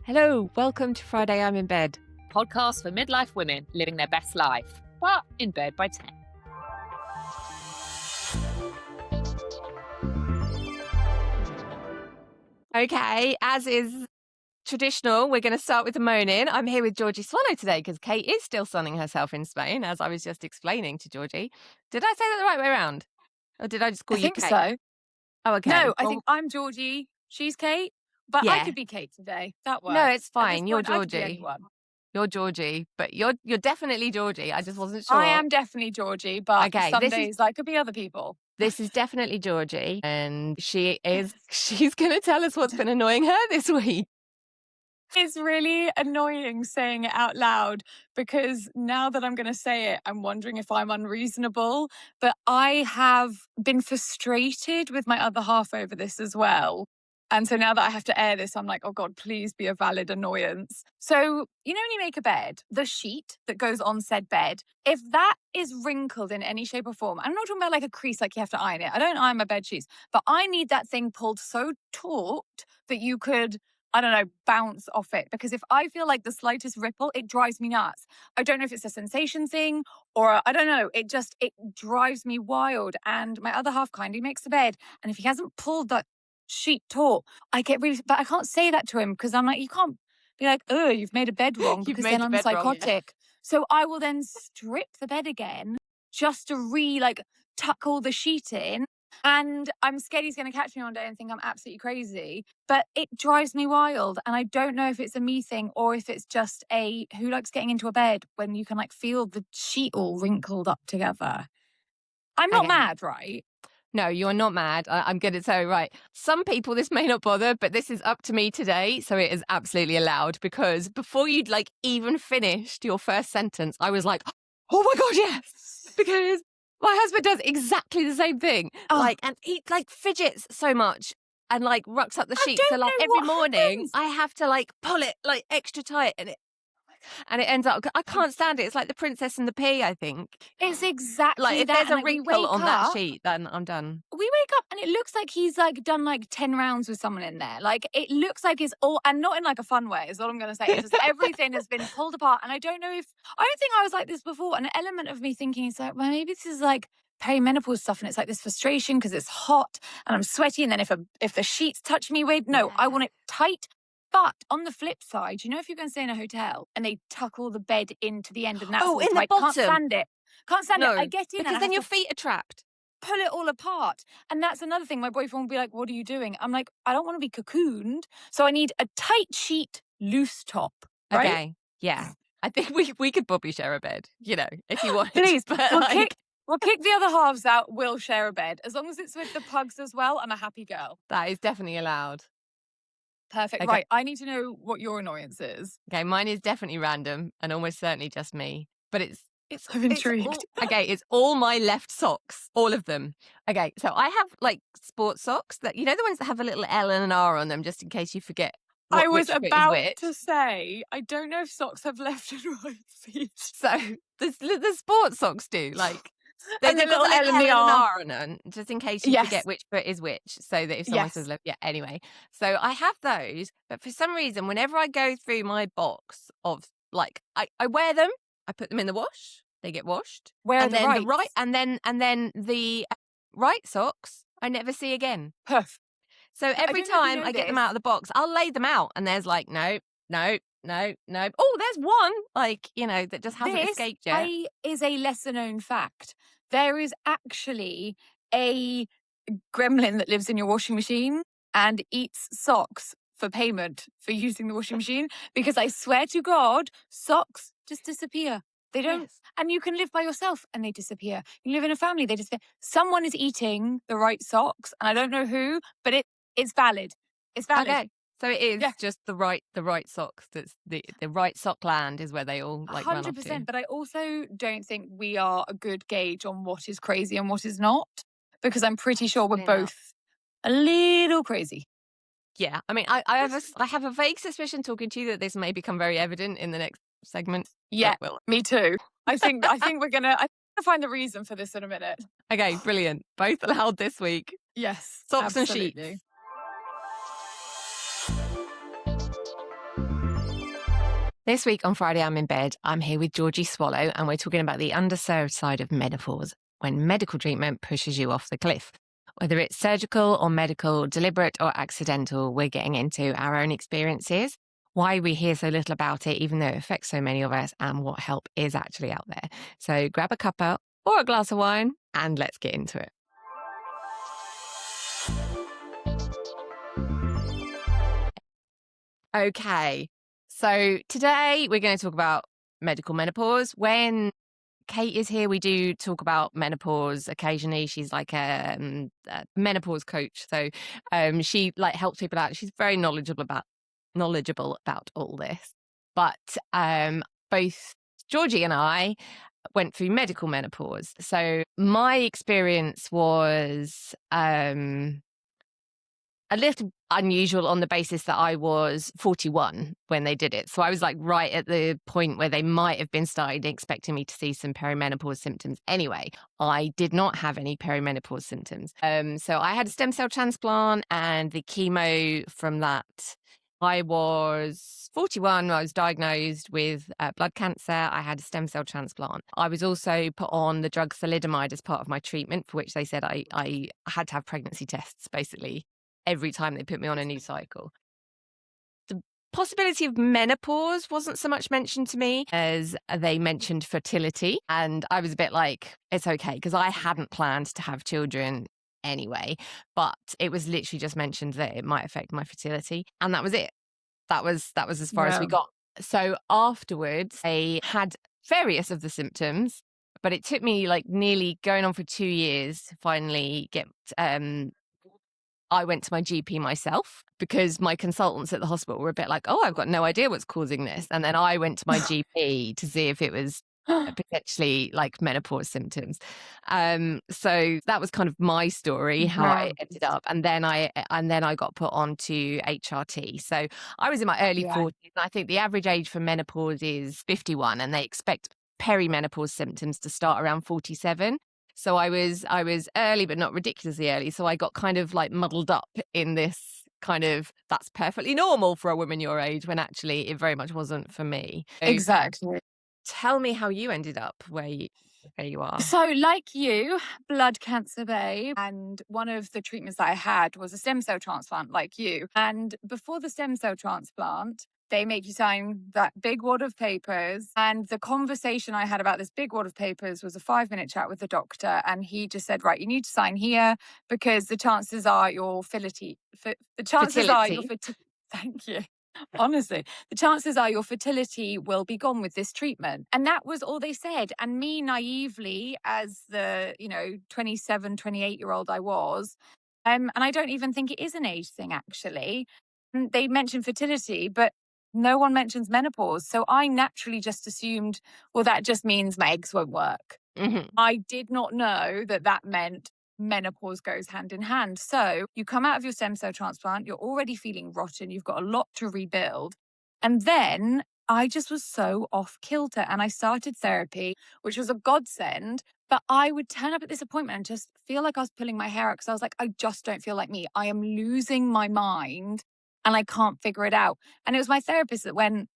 Hello, welcome to Friday I'm in Bed. Podcast for midlife women living their best life, but in bed by 10. Okay, as is traditional, we're going to start with the moaning. I'm here with Georgie Swallow today because Kate is still sunning herself in Spain, as I was just explaining to Georgie. Did I say that the right way around? Or did I just call I you think Kate? so. Oh, okay. No, I think I'm Georgie. She's Kate. But I Yeah. could be Kate today. That works. No, it's At this fine. You're point, I could be Georgie. anyone. You're Georgie, but you're definitely Georgie. I just wasn't sure. I am definitely Georgie, but Okay, some days I could be other people. This is definitely Georgie, and she's going to tell us what's been annoying her this week. It's really annoying saying it out loud because now that I'm going to say it, I'm wondering if I'm unreasonable. But I have been frustrated with my other half over this as well. And so now that I have to air this, I'm like, oh God, please be a valid annoyance. So, you know, when you make a bed, the sheet that goes on said bed, if that is wrinkled in any shape or form, I'm not talking about like a crease, like you have to iron it. I don't iron my bed sheets, but I need that thing pulled so taut that you could, I don't know, bounce off it. Because if I feel like the slightest ripple, it drives me nuts. I don't know if it's a sensation thing or I don't know. It drives me wild. And my other half kindly makes the bed. And if he hasn't pulled that sheet taut, I get really, but I can't say that to him because I'm like, you can't be like, oh, you've made a bed wrong because then I'm psychotic. Wrong, yeah. So I will then strip the bed again just to tuck all the sheet in. And I'm scared he's going to catch me one day and think I'm absolutely crazy. But it drives me wild. And I don't know if it's a me thing or if it's just who likes getting into a bed when you can like feel the sheet all wrinkled up together. I'm not mad, right? No, you're not mad. I'm going to tell you, right. Some people, this may not bother, but this is up to me today. So it is absolutely allowed because before you'd even finished your first sentence, I was like, oh my God, yes. Because my husband does exactly the same thing. Oh. And he fidgets so much and rucks up the sheet. So every morning I have to pull it extra tight and it ends up, I can't stand it. It's like the Princess and the Pea, I think. It's exactly if that. there's a wrinkle on that sheet, then I'm done. We wake up and it looks like he's done 10 rounds with someone in there. It looks like it's all, and not in a fun way, is all I'm going to say. It's just everything has been pulled apart. And I don't think I was like this before. An element of me thinking is well, maybe this is perimenopause stuff and it's this frustration because it's hot and I'm sweaty. And then if the sheets touch me weird, no, I want it tight. But on the flip side, if you're going to stay in a hotel and they tuck all the bed into the end and that's in the bottom. Can't stand it. I get in because then your feet are trapped. Pull it all apart. And that's another thing. My boyfriend will be like, what are you doing? I'm like, I don't want to be cocooned. So I need a tight sheet, loose top. Right? Okay. Yeah. I think we could probably share a bed, if you want. Please. We'll kick the other halves out. We'll share a bed. As long as it's with the pugs as well, I'm a happy girl. That is definitely allowed. Perfect. Okay. Right. I need to know what your annoyance is. Okay. Mine is definitely random and almost certainly just me. But I'm intrigued. It's all my left socks. All of them. Okay. So I have sports socks that, the ones that have a little L and an R on them just in case you forget. I was about to say, I don't know if socks have left and right feet. So the sports socks do. They've got the little L and the R on them, just in case you forget which foot is which, so that if someone says left, anyway. So I have those, but for some reason, whenever I go through my box of I wear them, I put them in the wash, they get washed. And then the right socks I never see again. Perfect. So every time I get them out of the box, I'll lay them out, and there's no. Oh, there's one, that just hasn't escaped yet. This is a lesser known fact. There is actually a gremlin that lives in your washing machine and eats socks for payment for using the washing machine, because I swear to God, socks just disappear. They don't. Yes. And you can live by yourself and they disappear. You live in a family, they disappear. Someone is eating the right socks, and I don't know who, but it's valid. It's valid. Okay. So it is just the right socks. That's the right sock land is where they all 100%. But I also don't think we are a good gauge on what is crazy and what is not, because I'm pretty sure we're both a little crazy. Yeah, I mean, I have a vague suspicion talking to you that this may become very evident in the next segment. Yeah, me too. I think we're gonna find the reason for this in a minute. Okay, brilliant. Both allowed this week. Yes, socks absolutely. and sheets. This week on Friday I'm in Bed, I'm here with Georgie Swallow, and we're talking about the underserved side of menopause, when medical treatment pushes you off the cliff. Whether it's surgical or medical, deliberate or accidental, we're getting into our own experiences, why we hear so little about it, even though it affects so many of us, and what help is actually out there. So grab a cuppa or a glass of wine and let's get into it. Okay, so today we're going to talk about medical menopause. When Kate is here, we do talk about menopause occasionally. She's like a menopause coach, so she like helps people out. She's very knowledgeable about all this. But both Georgie and I went through medical menopause, so my experience was a little unusual on the basis that I was 41 when they did it. So I was like right at the point where they might have been starting expecting me to see some perimenopause symptoms. Anyway, I did not have any perimenopause symptoms. So I had a stem cell transplant, and the chemo from that, I was 41. I was diagnosed with blood cancer. I had a stem cell transplant. I was also put on the drug thalidomide as part of my treatment, for which they said I had to have pregnancy tests, basically, every time they put me on a new cycle. The possibility of menopause wasn't so much mentioned to me as they mentioned fertility. And I was a bit like, it's okay, because I hadn't planned to have children anyway. But it was literally just mentioned that it might affect my fertility. And that was it. That was as far as we got. So afterwards, I had various of the symptoms, but it took me like nearly going on for 2 years to finally get I went to my GP myself, because my consultants at the hospital were a bit like, oh, I've got no idea what's causing this. And then I went to my GP to see if it was potentially like menopause symptoms. So that was kind of my story, how I ended up. And then I got put onto HRT. So I was in my early 40s. And I think the average age for menopause is 51, and they expect perimenopause symptoms to start around 47. So I was early, but not ridiculously early. So I got kind of like muddled up in this kind of, that's perfectly normal for a woman your age, when actually it very much wasn't for me. So Exactly. tell me how you ended up where you are. So, like you, blood cancer, babe. And one of the treatments that I had was a stem cell transplant, like you. And before the stem cell transplant, they make you sign that big wad of papers. And the conversation I had about this big wad of papers was a 5-minute chat with the doctor. And he just said, right, you need to sign here, because the chances are your fertility. Thank you. Honestly, the chances are your fertility will be gone with this treatment. And that was all they said. And me naively, as the, 27, 28-year-old I was, and I don't even think it is an age thing, actually. They mentioned fertility, but no one mentions menopause. So I naturally just assumed, well, that just means my eggs won't work. Mm-hmm. I did not know that meant menopause goes hand in hand. So you come out of your stem cell transplant, you're already feeling rotten, you've got a lot to rebuild. And then I just was so off kilter, and I started therapy, which was a godsend. But I would turn up at this appointment and just feel like I was pulling my hair out, because I was like, I just don't feel like me. I am losing my mind and I can't figure it out. And it was my therapist that went,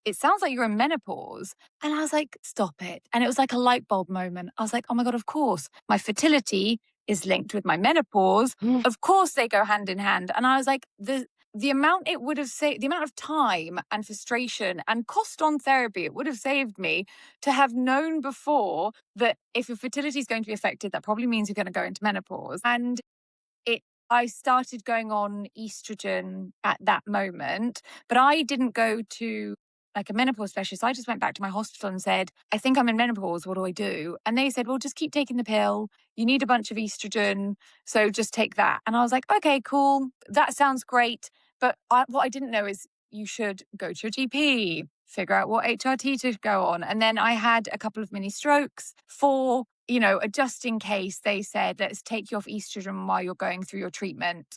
it sounds like you're in menopause. And I was like, stop it. And it was like a light bulb moment. I was like, oh my God, of course. My fertility is linked with my menopause. Of course they go hand in hand. And I was like, the amount it would have saved, the amount of time and frustration and cost on therapy it would have saved me to have known before that if your fertility is going to be affected, that probably means you're going to go into menopause. And I started going on estrogen at that moment, but I didn't go to like a menopause specialist. I just went back to my hospital and said, I think I'm in menopause. What do I do? And they said, well, just keep taking the pill. You need a bunch of estrogen, so just take that. And I was like, okay, cool. That sounds great. But what I didn't know is you should go to your GP, figure out what HRT to go on. And then I had a couple of mini strokes for, just in case. They said, let's take you off estrogen while you're going through your treatment.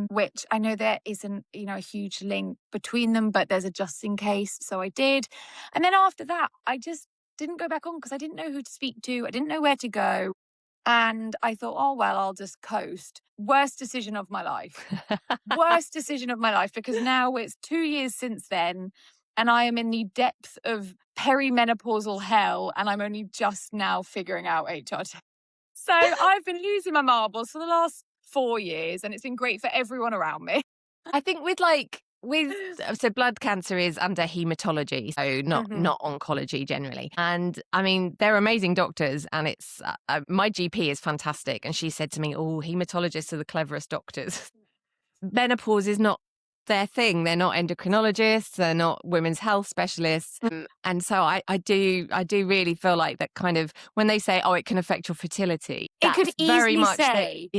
Which I know there isn't, a huge link between them, but there's a just in case. So I did. And then after that, I just didn't go back on, because I didn't know who to speak to. I didn't know where to go. And I thought, oh, well, I'll just coast. Worst decision of my life. Worst decision of my life, because now it's 2 years since then and I am in the depth of perimenopausal hell and I'm only just now figuring out HRT. So I've been losing my marbles for the last 4 years and it's been great for everyone around me. I think so blood cancer is under hematology, so not oncology generally. And I mean, they're amazing doctors, and it's my GP is fantastic, and she said to me, "Oh, hematologists are the cleverest doctors." Menopause is not their thing. They're not endocrinologists. They're not women's health specialists. And so I do really feel like that kind of when they say, "Oh, it can affect your fertility," It could that's very easily much say,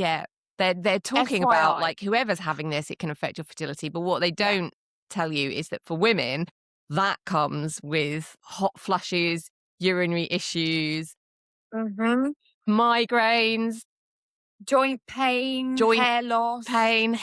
they're talking about FYI. like whoever's having this, it can affect your fertility. But what they don't tell you is that for women, that comes with hot flushes, urinary issues, migraines, joint pain, hair loss, skin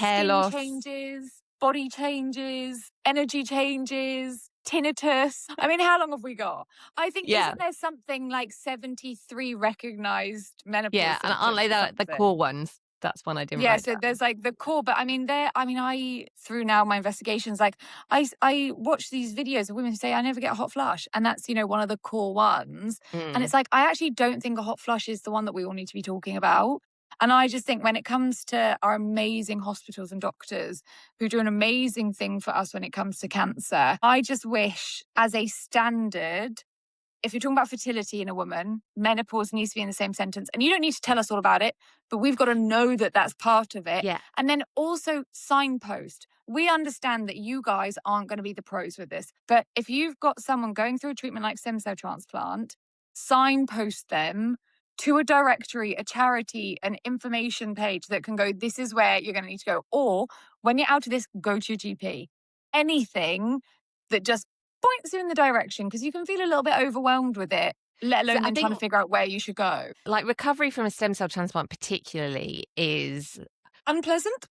changes, body changes, energy changes, tinnitus. I mean, how long have we got? I think, isn't there something like 73 recognized menopause and symptoms aren't they or the core ones? That's one I didn't write so down. there's like the core, but I mean, I through now my investigations, like I watch these videos of women who say, I never get a hot flush. And that's, one of the core ones. And it's like, I actually don't think a hot flush is the one that we all need to be talking about. And I just think when it comes to our amazing hospitals and doctors who do an amazing thing for us when it comes to cancer, I just wish as a standard, if you're talking about fertility in a woman, menopause needs to be in the same sentence. And you don't need to tell us all about it, but we've got to know that that's part of it. Yeah. And then also signpost. We understand that you guys aren't going to be the pros with this, but if you've got someone going through a treatment like stem cell transplant, signpost them to a directory, a charity, an information page that can go, this is where you're going to need to go. Or when you're out of this, go to your GP. Anything that just points you in the direction, because you can feel a little bit overwhelmed with it, let alone then trying to figure out where you should go. Like recovery from a stem cell transplant particularly is unpleasant.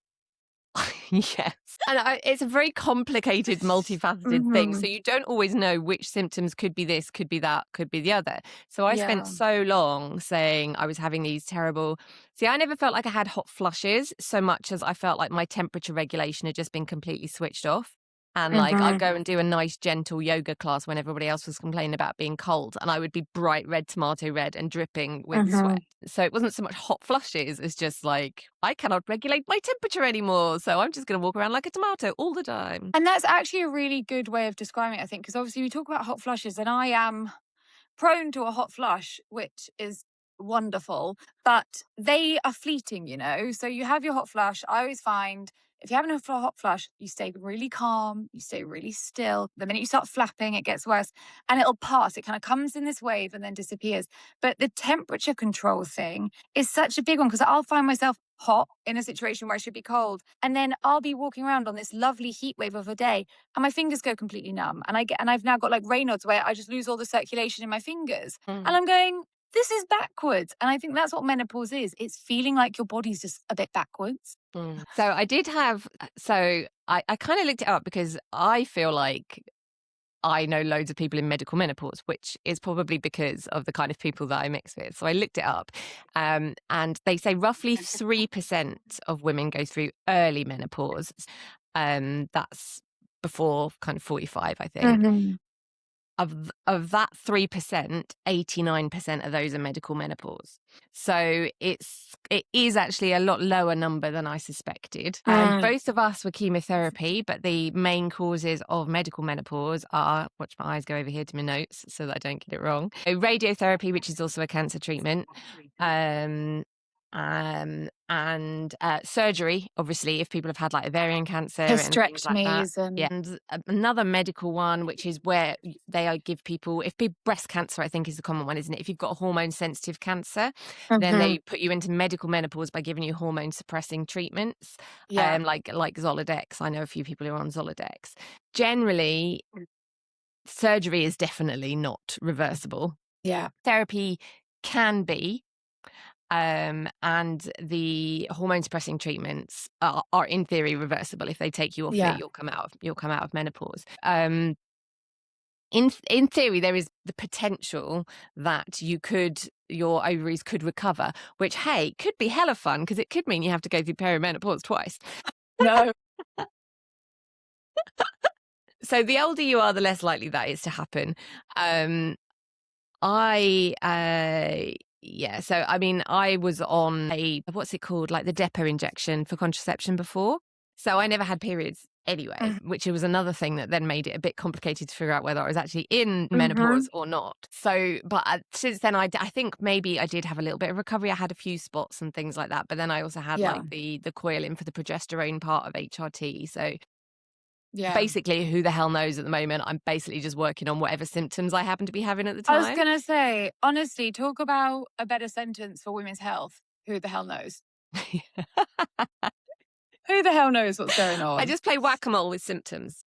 Yes. And it's a very complicated, multifaceted thing. So you don't always know which symptoms could be this, could be that, could be the other. So I spent so long saying I was having these terrible... See, I never felt like I had hot flushes so much as I felt like my temperature regulation had just been completely switched off. And like I'd go and do a nice gentle yoga class when everybody else was complaining about being cold, and I would be bright red tomato red and dripping with sweat. So it wasn't so much hot flushes, it's just like I cannot regulate my temperature anymore, so I'm just going to walk around like a tomato all the time. And that's actually a really good way of describing it, I think, because obviously we talk about hot flushes and I am prone to a hot flush, which is wonderful, but they are fleeting, so you have your hot flush. I always find if you're having a hot flush, you stay really calm, you stay really still. The minute you start flapping, it gets worse and it'll pass. It kind of comes in this wave and then disappears. But the temperature control thing is such a big one, because I'll find myself hot in a situation where I should be cold, and then I'll be walking around on this lovely heat wave of a day and my fingers go completely numb, and I've now got like Raynaud's where I just lose all the circulation in my fingers. And I'm going, this is backwards. And I think that's what menopause is. It's feeling like your body's just a bit backwards. So I did have, I kind of looked it up because I feel like I know loads of people in medical menopause, which is probably because of the kind of people that I mix with. So I looked it up, and they say roughly 3% of women go through early menopause. That's before kind of 45, I think. Of that 3%, 89% of those are medical menopause. So it is actually a lot lower number than I suspected. Both of us were chemotherapy, but the main causes of medical menopause are, watch my eyes go over here to my notes so that I don't get it wrong. So radiotherapy, which is also a cancer treatment, and surgery, obviously, if people have had like ovarian cancer and things like that. And another medical one, which is where they give people, breast cancer, I think is the common one, isn't it? If you've got hormone sensitive cancer, then they put you into medical menopause by giving you hormone suppressing treatments, like Zoladex. I know a few people who are on Zoladex. Generally, surgery is definitely not reversible. Therapy can be. And the hormone suppressing treatments are in theory reversible. If they take you off it, you'll come out of menopause. in theory, there is the potential that your ovaries could recover, which, hey, could be hella fun because it could mean you have to go through perimenopause twice. No. So the older you are, the less likely that is to happen. So I mean, I was on what's it called, like the depot injection for contraception before. So I never had periods anyway, which was another thing that then made it a bit complicated to figure out whether I was actually in menopause or not. So, but since then, I think maybe I did have a little bit of recovery. I had a few spots and things like that, but then I also had like the coil in for the progesterone part of HRT. So basically, who the hell knows at the moment? I'm basically just working on whatever symptoms I happen to be having at the time. I was going to say, honestly, talk about a better sentence for women's health. Who the hell knows? Who the hell knows what's going on? I just play whack-a-mole with symptoms.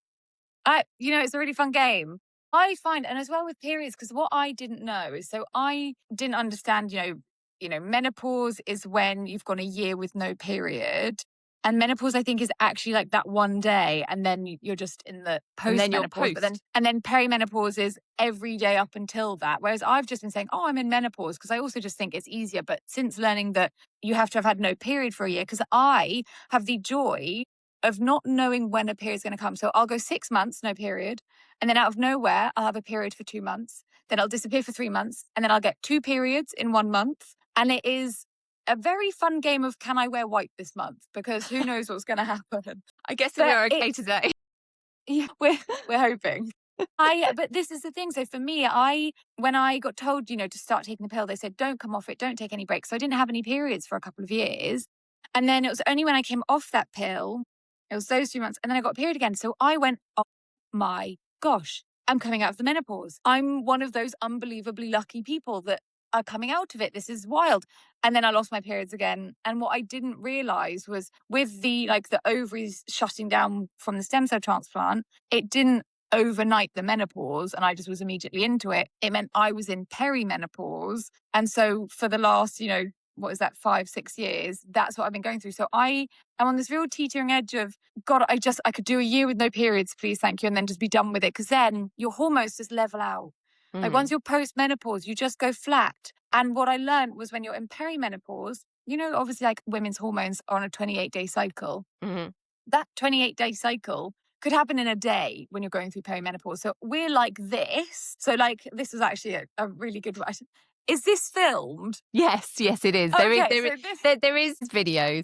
It's a really fun game. I find, and as well with periods, because what I didn't know is, so I didn't understand, menopause is when you've gone a year with no period. And menopause, I think, is actually like that one day, and then you're just in the post-menopause. And then perimenopause is every day up until that. Whereas I've just been saying, oh, I'm in menopause, because I also just think it's easier. But since learning that you have to have had no period for a year, because I have the joy of not knowing when a period is going to come. So I'll go 6 months, no period. And then out of nowhere, I'll have a period for 2 months. Then I'll disappear for 3 months. And then I'll get 2 periods in 1 month. And it is a very fun game of, can I wear white this month? Because who knows what's going to happen. I guess we're okay today. Yeah, we're hoping. But this is the thing. So for me, when I got told, to start taking the pill, they said, don't come off it, don't take any breaks. So I didn't have any periods for a couple of years. And then it was only when I came off that pill, it was those 2 months, and then I got a period again. So I went, oh my gosh, I'm coming out of the menopause. I'm one of those unbelievably lucky people that are coming out of it. This is wild. And then I lost my periods again. And what I didn't realize was with the ovaries shutting down from the stem cell transplant, it didn't overnight the menopause and I just was immediately into it. It meant I was in perimenopause. And so for the last, 5-6 years, that's what I've been going through. So I am on this real teetering edge of, God, I could do a year with no periods, please, thank you, and then just be done with it. Because then your hormones just level out. Like once you're post-menopause, you just go flat. And what I learned was when you're in perimenopause, obviously like women's hormones are on a 28-day cycle. That 28-day cycle could happen in a day when you're going through perimenopause. So we're like this. So like this was actually a really good writing. Is this filmed? Yes, it is. There is video.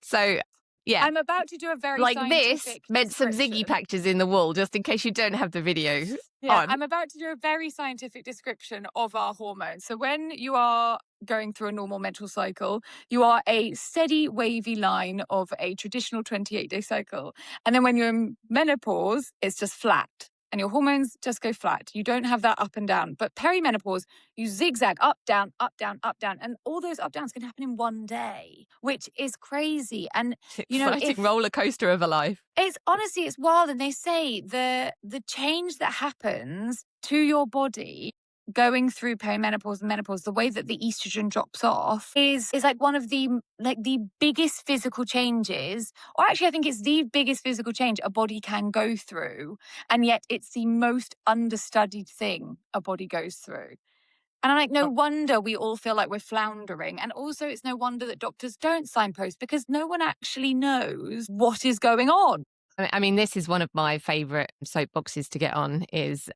So, yeah. I'm about to do a very like scientific this meant some Ziggy patches in the wall, just in case you don't have the video. Yeah, I'm about to do a very scientific description of our hormones. So when you are going through a normal menstrual cycle, you are a steady wavy line of a traditional 28-day cycle. And then when you're in menopause, it's just flat. And your hormones just go flat. You don't have that up and down. But perimenopause, you zigzag up, down, up, down, up, down. And all those up, downs can happen in one day, which is crazy. And, exciting roller coaster of a life. It's honestly, it's wild. And they say the change that happens to your body going through perimenopause and menopause, the way that the estrogen drops off is like one of the biggest physical changes, or actually I think it's the biggest physical change a body can go through, and yet it's the most understudied thing a body goes through. And I'm like, no wonder we all feel like we're floundering. And also it's no wonder that doctors don't signpost, because no one actually knows what is going on. I mean, this is one of my favourite soapboxes to get on, is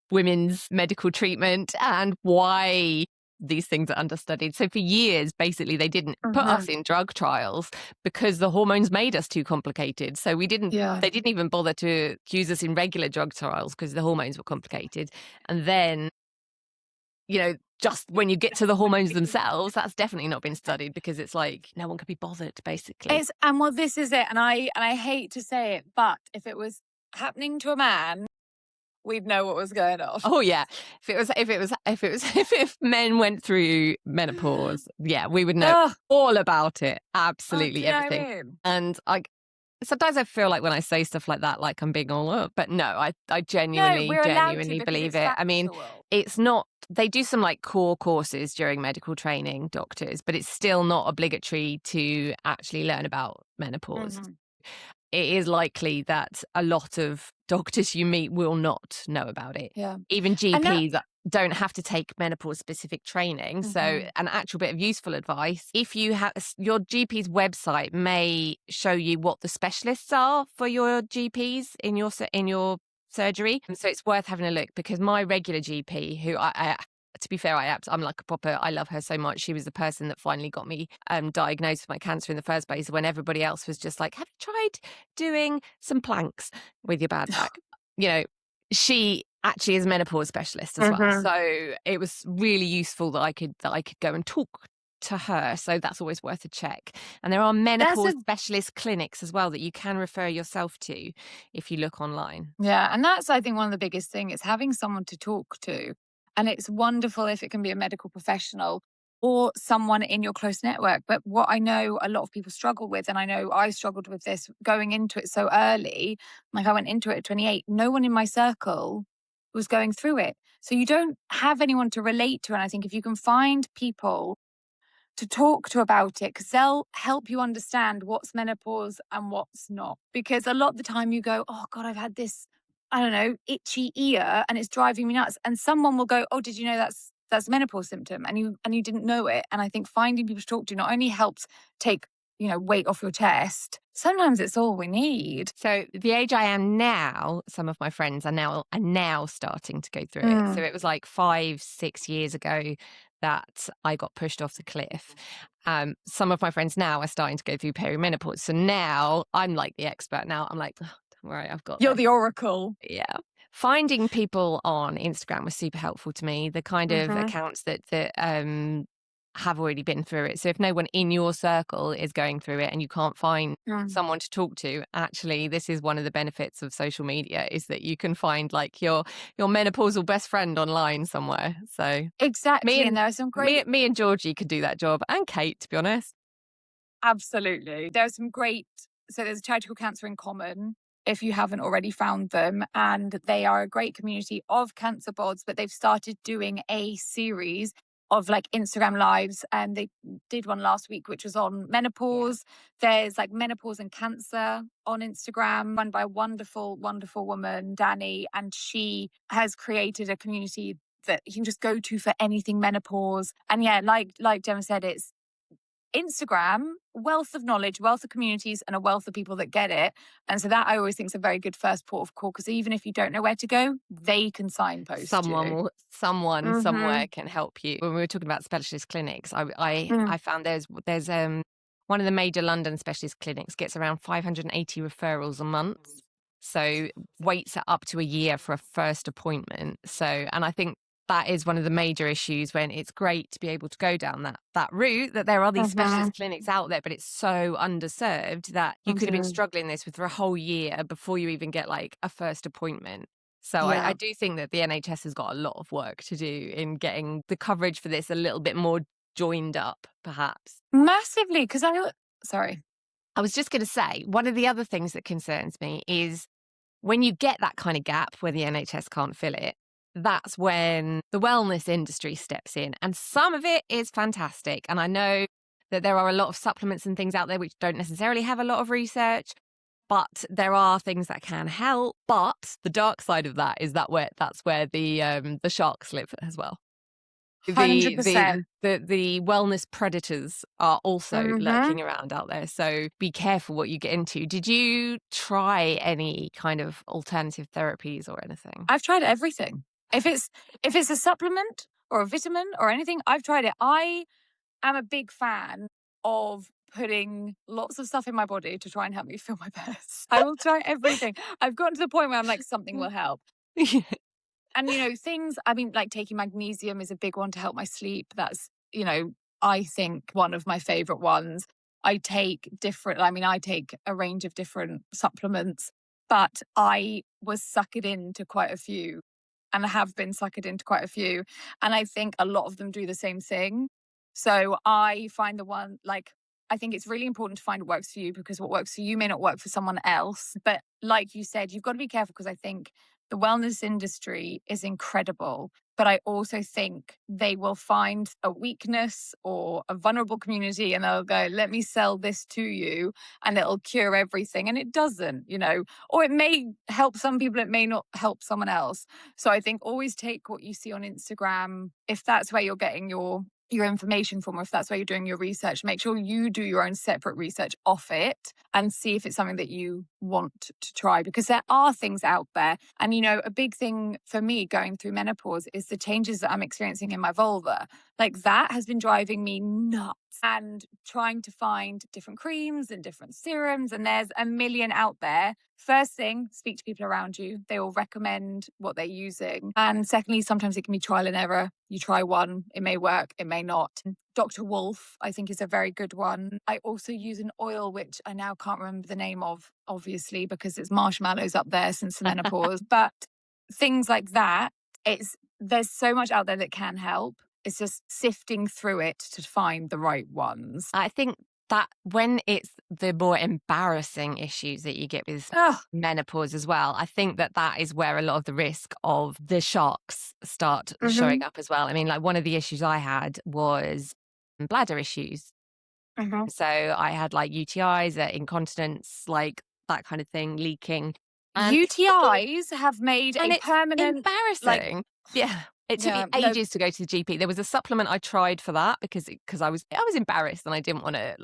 women's medical treatment and why these things are understudied. So for years, basically, they didn't put us in drug trials because the hormones made us too complicated. So they didn't even bother to use us in regular drug trials because the hormones were complicated. And then, just when you get to the hormones themselves, that's definitely not been studied, because it's like no one could be bothered, basically. This is it. And I hate to say it, but if it was happening to a man, we'd know what was going on. Oh yeah. If men went through menopause, we would know all about it. Absolutely everything. And sometimes I feel like when I say stuff like that, like I'm being all up, but no, I genuinely believe it. I mean, it's not, they do some like core courses during medical training, doctors, but it's still not obligatory to actually learn about menopause. it is likely that a lot of doctors you meet will not know about it. Yeah. Even And that, GPs don't have to take menopause specific training. So an actual bit of useful advice, if you have your GP's website may show you what the specialists are for your GPs in your surgery. And so it's worth having a look, because my regular GP, who I to be fair, I'm like a proper, I love her so much. She was the person that finally got me diagnosed with my cancer in the first place, when everybody else was just like, have you tried doing some planks with your bad back? You know, she actually is a menopause specialist as well. So it was really useful that I could go and talk to her. So that's always worth a check. And there are menopause specialist clinics as well that you can refer yourself to if you look online. Yeah. And that's, I think, one of the biggest things is having someone to talk to. And it's wonderful if it can be a medical professional or someone in your close network. But what I know a lot of people struggle with, and I know I struggled with this going into it so early, like I went into it at 28, no one in my circle was going through it. So you don't have anyone to relate to. And I think if you can find people to talk to about it, because they'll help you understand what's menopause and what's not. Because a lot of the time you go, oh God, I've had this, I don't know, itchy ear and it's driving me nuts. And someone will go, oh, did you know that's a menopause symptom? And you didn't know it. And I think finding people to talk to not only helps take, weight off your chest, sometimes it's all we need. So the age I am now, some of my friends are now starting to go through it. So it was like 5-6 years ago that I got pushed off the cliff. Some of my friends now are starting to go through perimenopause. So now I'm like the expert now. I'm like, oh, don't worry, I've got You're this. the oracle. Yeah. Finding people on Instagram was super helpful to me. The kind of accounts that have already been through it. So if no one in your circle is going through it and you can't find someone to talk to, actually, this is one of the benefits of social media, is that you can find like your menopausal best friend online somewhere. So exactly. And there are some great... Me and Georgie could do that job, and Kate, to be honest. Absolutely. There are some great... So there's a charity called Cancer in Common, if you haven't already found them. And they are a great community of cancer bods, but they've started doing a series of like Instagram lives, and they did one last week which was on menopause. There's like menopause and cancer on Instagram, run by a wonderful woman, Danny, and she has created a community that you can just go to for anything menopause. And yeah, like Gemma said, it's Instagram, wealth of knowledge, wealth of communities, and a wealth of people that get it. And so that I always think is a very good first port of call, because even if you don't know where to go, they can signpost you. Someone somewhere can help you. When we were talking about specialist clinics, I found there's one of the major London specialist clinics gets around 580 referrals a month. So waits up to a year for a first appointment. So, and I think that is one of the major issues, when it's great to be able to go down that route, that there are these specialist clinics out there, but it's so underserved that you could have been struggling this for a whole year before you even get like a first appointment. So I do think that the NHS has got a lot of work to do in getting the coverage for this a little bit more joined up, perhaps. Massively, because I was just going to say, one of the other things that concerns me is when you get that kind of gap where the NHS can't fill it, that's when the wellness industry steps in. And some of it is fantastic. And I know that there are a lot of supplements and things out there which don't necessarily have a lot of research, but there are things that can help. But the dark side of that is that's where the sharks live as well. 100%. The wellness predators are also lurking around out there. So be careful what you get into. Did you try any kind of alternative therapies or anything? I've tried everything. If it's a supplement or a vitamin or anything, I've tried it. I am a big fan of putting lots of stuff in my body to try and help me feel my best. I will try everything. I've gotten to the point where I'm like, something will help. And, things, I mean, like taking magnesium is a big one to help my sleep. That's, I think one of my favorite ones. I take a range of different supplements, but I was suckered into quite a few, and I have been suckered into quite a few. And I think a lot of them do the same thing. So I find I think it's really important to find what works for you, because what works for you may not work for someone else. But like you said, you've got to be careful, because I think the wellness industry is incredible. But I also think they will find a weakness or a vulnerable community and they'll go, let me sell this to you and it'll cure everything. And it doesn't, or it may help some people, it may not help someone else. So I think always take what you see on Instagram, if that's where you're getting your information from, or if that's where you're doing your research, make sure you do your own separate research off it and see if it's something that you want to try, because there are things out there. And, a big thing for me going through menopause is the changes that I'm experiencing in my vulva. Like that has been driving me nuts, and trying to find different creams and different serums. And there's a million out there. First thing, speak to people around you. They will recommend what they're using. And secondly, sometimes it can be trial and error. You try one, it may work, it may not. Dr. Wolf, I think, is a very good one. I also use an oil, which I now can't remember the name of, obviously, because it's marshmallows up there since the menopause. But things like that, there's so much out there that can help. It's just sifting through it to find the right ones. I think that when it's the more embarrassing issues that you get with menopause as well, I think that is where a lot of the risk of the shocks start showing up as well. I mean, like one of the issues I had was bladder issues. So I had like UTIs, incontinence, like that kind of thing, leaking. And UTIs have made a permanent embarrassing. Yeah. It took me ages to go to the GP. There was a supplement I tried for that because I was embarrassed and I didn't want to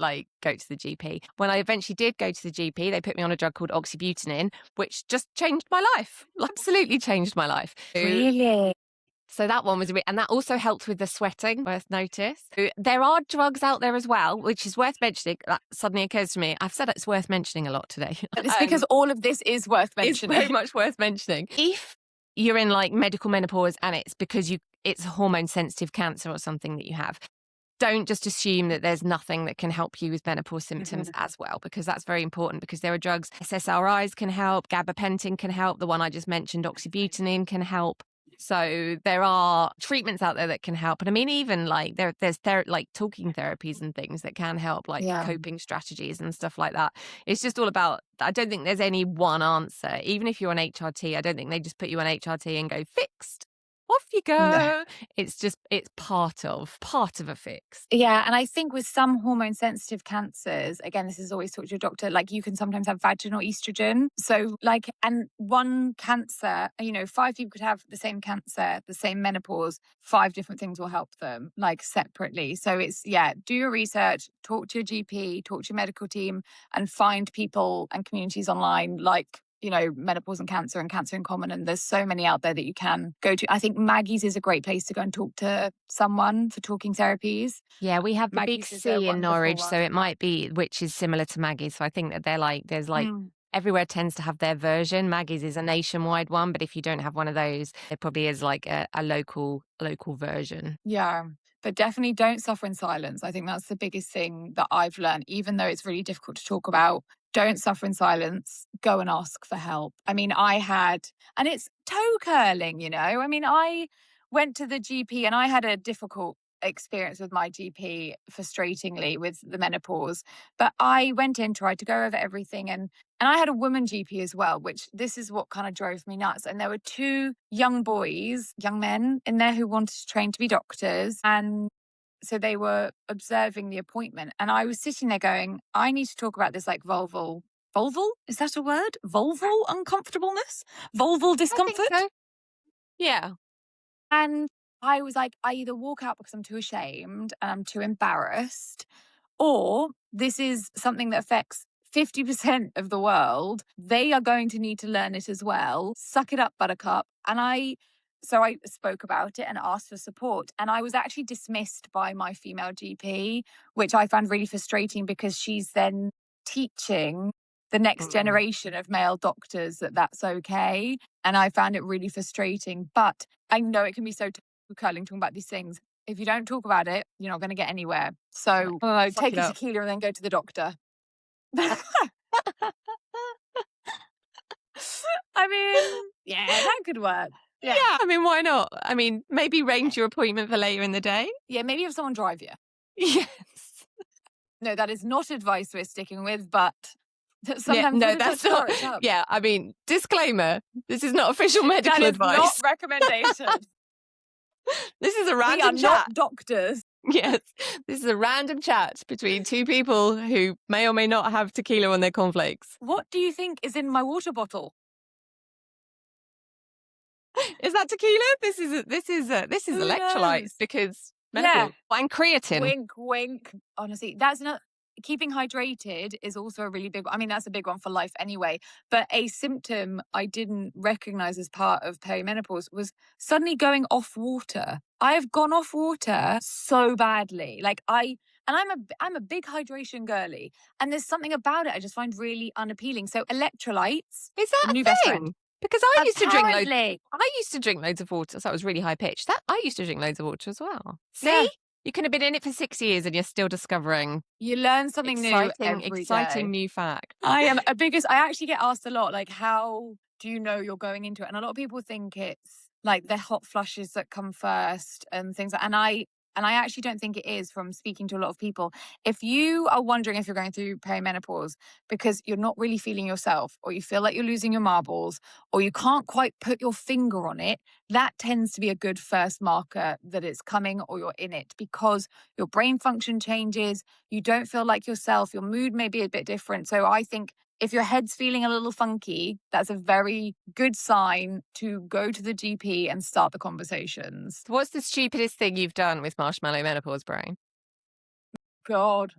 go to the GP. When I eventually did go to the GP, they put me on a drug called oxybutynin, which just changed my life. Absolutely changed my life. Really? So that one was and that also helped with the sweating, worth notice. There are drugs out there as well, which is worth mentioning. That suddenly occurs to me. I've said it's worth mentioning a lot today. It's because all of this is worth mentioning. It's very much worth mentioning. If you're in medical menopause and it's because it's hormone sensitive cancer or something that you have, don't just assume that there's nothing that can help you with menopause symptoms as well, because that's very important, because there are drugs. SSRIs can help, gabapentin can help, the one I just mentioned, oxybutynin, can help. So there are treatments out there that can help. And I mean, even there's talking therapies and things that can help, coping strategies and stuff like that. It's just all about, I don't think there's any one answer. Even if you're on HRT, I don't think they just put you on HRT and go fixed. Off you go. No. It's part of a fix. Yeah. And I think with some hormone sensitive cancers, again, this is always talk to your doctor, you can sometimes have vaginal estrogen. So and one cancer, 5 people could have the same cancer, the same menopause, 5 different things will help them separately. So it's, do your research, talk to your GP, talk to your medical team, and find people and communities online menopause and cancer in common. And there's so many out there that you can go to. I think Maggie's is a great place to go and talk to someone for talking therapies. Yeah, we have the Big C in Norwich, so it might be, which is similar to Maggie's. So I think that there's everywhere tends to have their version. Maggie's is a nationwide one, but if you don't have one of those, there probably is a local version. Yeah. But definitely don't suffer in silence. I think that's the biggest thing that I've learned, even though it's really difficult to talk about. Don't suffer in silence. Go and ask for help. I mean, and it's toe curling, I mean, I went to the GP and I had a difficult experience with my GP, frustratingly, with the menopause. But I went in, tried to go over everything. And I had a woman GP as well, which this is what kind of drove me nuts. And there were 2 young men in there who wanted to train to be doctors. And so they were observing the appointment. And I was sitting there going, I need to talk about this vulval? Is that a word? Vulval uncomfortableness? Vulval discomfort? I think so. Yeah. And I was like, I either walk out because I'm too ashamed and I'm too embarrassed, or this is something that affects 50% of the world. They are going to need to learn it as well. Suck it up, buttercup. So I spoke about it and asked for support. And I was actually dismissed by my female GP, which I found really frustrating, because she's then teaching the next generation of male doctors that that's okay. And I found it really frustrating. But I know it can be so curling talking about these things. If you don't talk about it, you're not going to get anywhere. So take a tequila and then go to the doctor. I mean, yeah, that could work. Yeah, I mean, why not? I mean, maybe arrange your appointment for later in the day. Yeah, maybe have someone drive you. Yes. No, that is not advice we're sticking with, but Sometimes no, with a that's touch of not. carrot top. Yeah, I mean, disclaimer: this is not official medical That is advice. not recommendation. This is a We are random chat. not doctors. Yes, this is a random chat between two people who may or may not have tequila on their cornflakes. What do you think is in my water bottle? Is that tequila? This is Who electrolytes knows? because Yeah. menopause and creatine. Wink, wink. Honestly, that's not keeping hydrated is also a really big. I mean, that's a big one for life anyway. But a symptom I didn't recognize as part of perimenopause was suddenly going off water. I have gone off water so badly. I'm a big hydration girly, and there's something about it I just find really unappealing. So electrolytes, Is that the new a best thing? friend. Because I used to drink loads. Apparently. I used to drink loads of water, so I was really high pitched. That I used to drink loads of water as well. See, Yeah. you can have been in it for 6 years and you're still discovering You learn something new every exciting day. new fact. I am a biggest. I actually get asked a lot, like, how do you know you're going into it? And a lot of people think it's like the hot flushes that come first and things. And I actually don't think it is from speaking to a lot of people. If you are wondering if you're going through perimenopause because you're not really feeling yourself, or you feel like you're losing your marbles, or you can't quite put your finger on it, that tends to be a good first marker that it's coming or you're in it, because your brain function changes, you don't feel like yourself, your mood may be a bit different. So I think if your head's feeling a little funky, that's a very good sign to go to the GP and start the conversations. So what's the stupidest thing you've done with marshmallow menopause brain? God,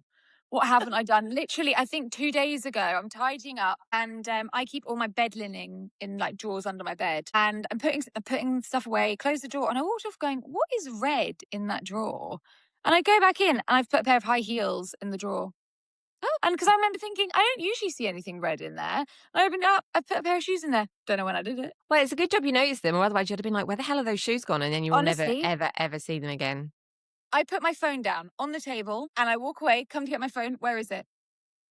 what haven't I done? Literally, I think 2 days ago, I'm tidying up, and I keep all my bed linen in like drawers under my bed, and I'm putting stuff away, close the drawer, and I walked off going, what is red in that drawer? And I go back in, and I've put a pair of high heels in the drawer. Oh. And because I remember thinking, I don't usually see anything red in there. And I opened it up, I put a pair of shoes in there. Don't know when I did it. Well, it's a good job you noticed them, or otherwise you'd have been like, where the hell are those shoes gone? And then you will Honestly, never, ever, ever see them again. I put my phone down on the table and I walk away, come to get my phone. Where is it?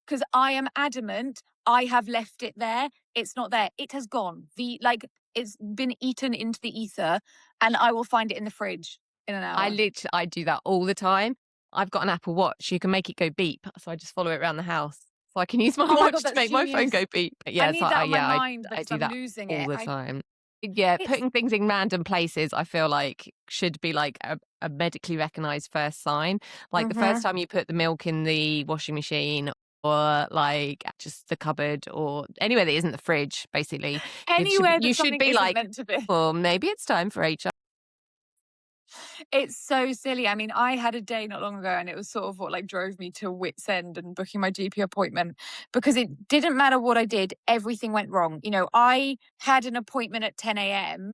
Because I am adamant I have left it there. It's not there. It has gone. It's been eaten into the ether, and I will find it in the fridge in an hour. I do that all the time. I've got an Apple Watch. You can make it go beep. So I just follow it around the house. So I can use my watch God, to make my phone go beep. But yeah, I need that on my mind I because do I'm that losing all it. the time. Yeah, putting things in random places, I feel like should be like a medically recognized first sign. Like the first time you put the milk in the washing machine, or like just the cupboard, or anywhere that isn't the fridge, basically. Anywhere you should be like, meant to be. well, maybe it's time for HR. It's so silly. I mean, I had a day not long ago, and it was sort of what like drove me to wit's end and booking my GP appointment, because it didn't matter what I did, everything went wrong. You know, I had an appointment at 10 a.m.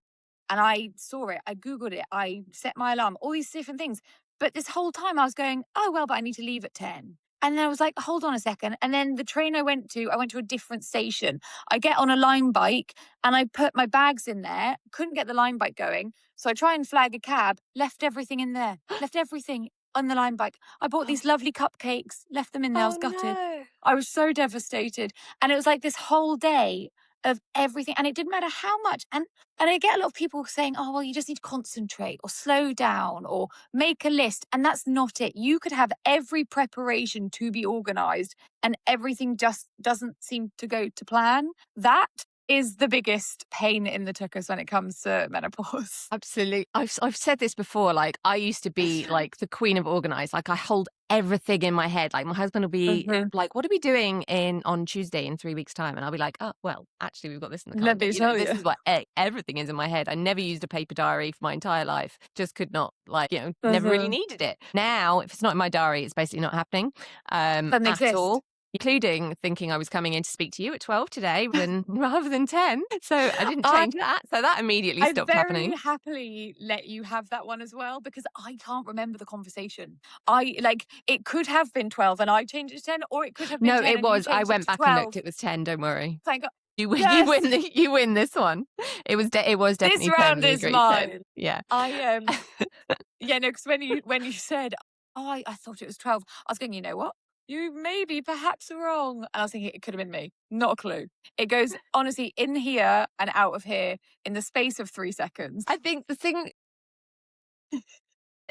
and I saw it, I Googled it, I set my alarm, all these different things. But this whole time I was going, oh, well, but I need to leave at 10. And then I was like, hold on a second. And then the train I went to a different station. I get on a line bike and I put my bags in there, couldn't get the line bike going. So I try and flag a cab, left everything in there, left everything on the line bike. I bought these lovely cupcakes, left them in there. I was gutted. No. I was so devastated. And it was like this whole day of everything. And it didn't matter how much. And I get a lot of people saying, oh, well, you just need to concentrate or slow down or make a list. And that's not it. You could have every preparation to be organized and everything just doesn't seem to go to plan. That is the biggest pain in the tuchus when it comes to menopause. Absolutely. I've said this before. Like, I used to be like the queen of organized. Like, I hold everything in my head. Like, my husband will be like, what are we doing on Tuesday in 3 weeks' time? And I'll be like, oh, well, actually, we've got this in the calendar. This is what everything is in my head. I never used a paper diary for my entire life. Just could not, never really needed it. Now, if it's not in my diary, it's basically not happening at all. Including thinking I was coming in to speak to you at 12 today rather than 10. So I didn't change that. So that immediately stopped happening. I very happily let you have that one as well, because I can't remember the conversation. It could have been 12 and I changed it to 10, or it could have been 10. No, it was. I went back and looked. It was 10. Don't worry. Thank God. You win this one. It was definitely this round is mine. 10. Yeah. Because when you said, oh, I thought it was 12, I was going, you know what? You may be perhaps wrong. And I was thinking it could have been me. Not a clue. It goes, honestly, in here and out of here in the space of 3 seconds. I think the thing,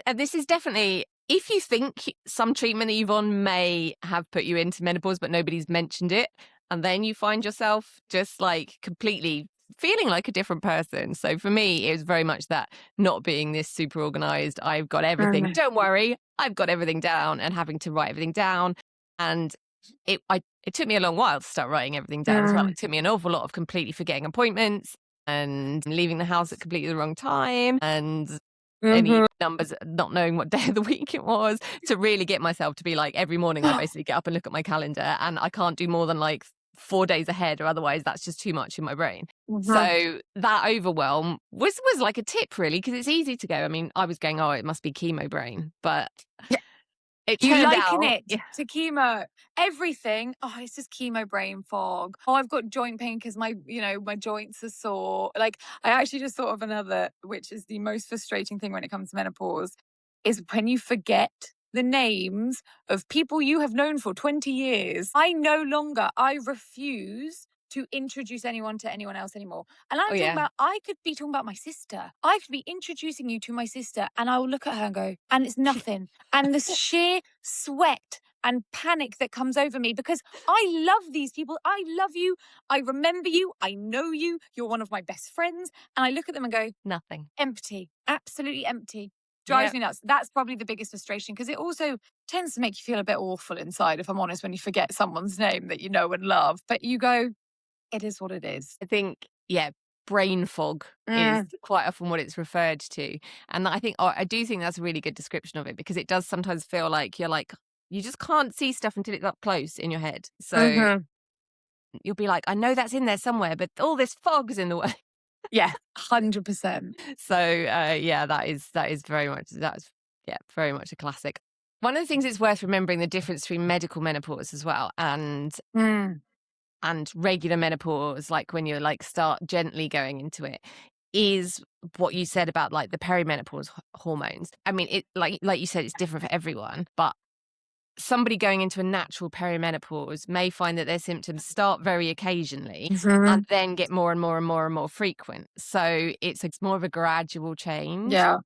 and this is definitely, if you think some treatment that you've on may have put you into menopause, but nobody's mentioned it, and then you find yourself just like completely feeling like a different person. So for me, it was very much that not being this super organized. I've got everything. Don't worry, I've got everything down, and having to write everything down. And it took me a long while to start writing everything down as well. It took me an awful lot of completely forgetting appointments and leaving the house at completely the wrong time and any numbers, not knowing what day of the week it was, to really get myself to be like, every morning I basically get up and look at my calendar, and I can't do more than like 4 days ahead, or otherwise that's just too much in my brain. So that overwhelm was like a tip, really, because it's easy to go. I mean, I was going, oh, it must be chemo brain, but it You turned liken out, it to chemo. Everything. Oh, it's just chemo brain fog. Oh, I've got joint pain because my joints are sore. Like, I actually just thought of another, which is the most frustrating thing when it comes to menopause, is when you forget the names of people you have known for 20 years. I refuse to introduce anyone to anyone else anymore. And I'm talking about, I could be talking about my sister. I could be introducing you to my sister, and I will look at her and go, and it's nothing. And the sheer sweat and panic that comes over me, because I love these people. I love you. I remember you. I know you. You're one of my best friends. And I look at them and go, nothing. Empty. Absolutely empty. Drives me nuts. That's probably the biggest frustration, because it also tends to make you feel a bit awful inside, if I'm honest, when you forget someone's name that you know and love. But you go, it is what it is. I think, brain fog is quite often what it's referred to. And I do think that's a really good description of it, because it does sometimes feel like you just can't see stuff until it's up close in your head. So you'll be like, I know that's in there somewhere, but all this fog's in the way. Yeah, 100%. So that is very much, very much a classic. One of the things it's worth remembering, the difference between medical menopause as well and regular menopause, like when you're like start gently going into it, is what you said about like the perimenopause hormones. I mean, it like you said, it's different for everyone, but somebody going into a natural perimenopause may find that their symptoms start very occasionally and then get more and more and more and more frequent. So it's more of a gradual change. Yeah.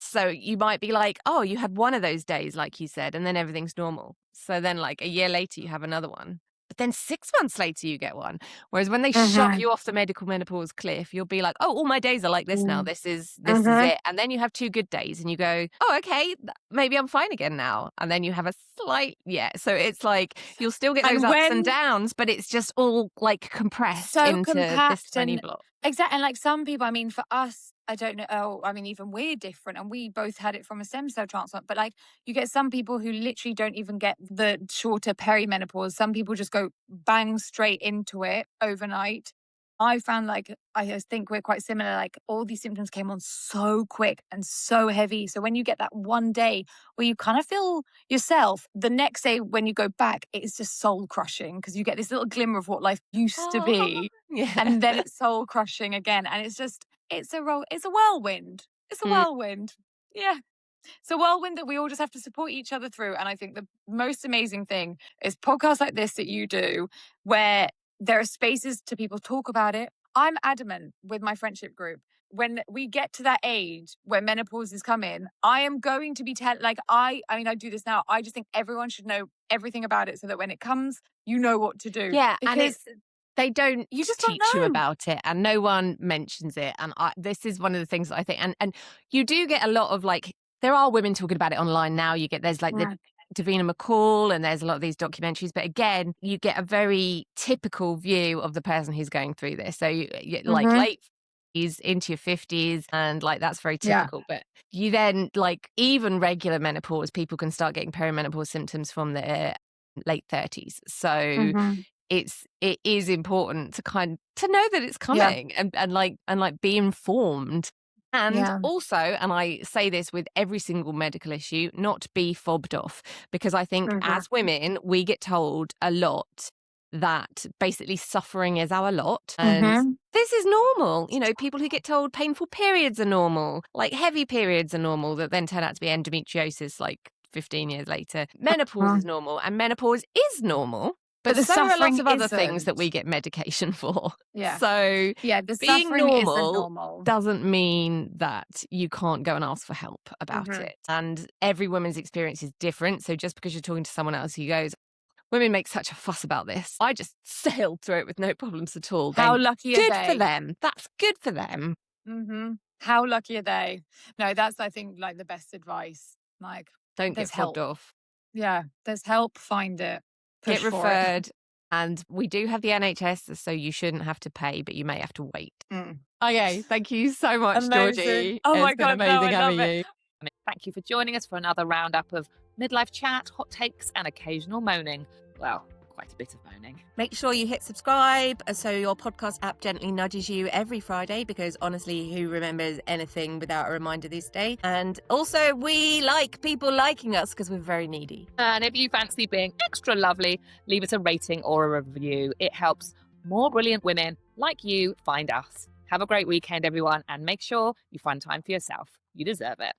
So you might be like, oh, you had one of those days, like you said, and then everything's normal. So then like a year later, you have another one. But then 6 months later, you get one. Whereas when they shove you off the medical menopause cliff, you'll be like, oh, all my days are like this now. This is it. And then you have 2 good days and you go, oh, okay, maybe I'm fine again now. And then you have a slight, So it's like, you'll still get those ups and downs, but it's just all like compressed into this tiny block. Exactly. And like some people, I mean, for us, I don't know. Oh, I mean, even we're different, and we both had it from a stem cell transplant. But like, you get some people who literally don't even get the shorter perimenopause. Some people just go bang straight into it overnight. I found like, I think we're quite similar. Like, all these symptoms came on so quick and so heavy. So when you get that one day where you kind of feel yourself, the next day when you go back, it's just soul crushing, because you get this little glimmer of what life used to be. And then it's soul crushing again. And it's just, it's a whirlwind. It's a whirlwind. Yeah. It's a whirlwind that we all just have to support each other through. And I think the most amazing thing is podcasts like this that you do, where there are spaces to people talk about it. I'm adamant with my friendship group, when we get to that age where menopause is coming, I am going to be I do this now. I just think everyone should know everything about it, so that when it comes, you know what to do. Yeah, because they don't teach you about it, and no one mentions it. And this is one of the things that I think, and you do get a lot of like, there are women talking about it online now. There's like the Davina McCall, and there's a lot of these documentaries. But again, you get a very typical view of the person who's going through this. So you like late 40s into your 50s, and like that's very typical. But you then like, even regular menopause, people can start getting perimenopause symptoms from their late 30s. So it is important to know that it's coming, and be informed. And also, and I say this with every single medical issue, not be fobbed off, because I think as women, we get told a lot that basically suffering is our lot, and this is normal. People who get told painful periods are normal, like heavy periods are normal, that then turn out to be endometriosis like 15 years later. Menopause is normal, and menopause is normal. But so are lots of other things that we get medication for. Yeah. So the being suffering isn't normal doesn't mean that you can't go and ask for help about it. And every woman's experience is different. So just because you're talking to someone else who goes, Women make such a fuss about this. I just sailed through it with no problems at all. How Then lucky are good they? for them. That's good for them. How lucky are they? No, that's, I think, like the best advice. Like, Don't there's get fobbed help. off. Yeah, there's help. Find it. Push Get for it. referred. And we do have the NHS, so you shouldn't have to pay, but you may have to wait. Okay, thank you so much, Amazing. Georgie. Oh my It's been God, no, amazing I having love it. you. Thank you for joining us for another roundup of midlife chat, hot takes, and occasional moaning. Well, quite a bit of moaning. Make sure you hit subscribe so your podcast app gently nudges you every Friday, because honestly, who remembers anything without a reminder these days? And also, we like people liking us because we're very needy. And if you fancy being extra lovely, leave us a rating or a review. It helps more brilliant women like you find us. Have a great weekend, everyone, and make sure you find time for yourself. You deserve it.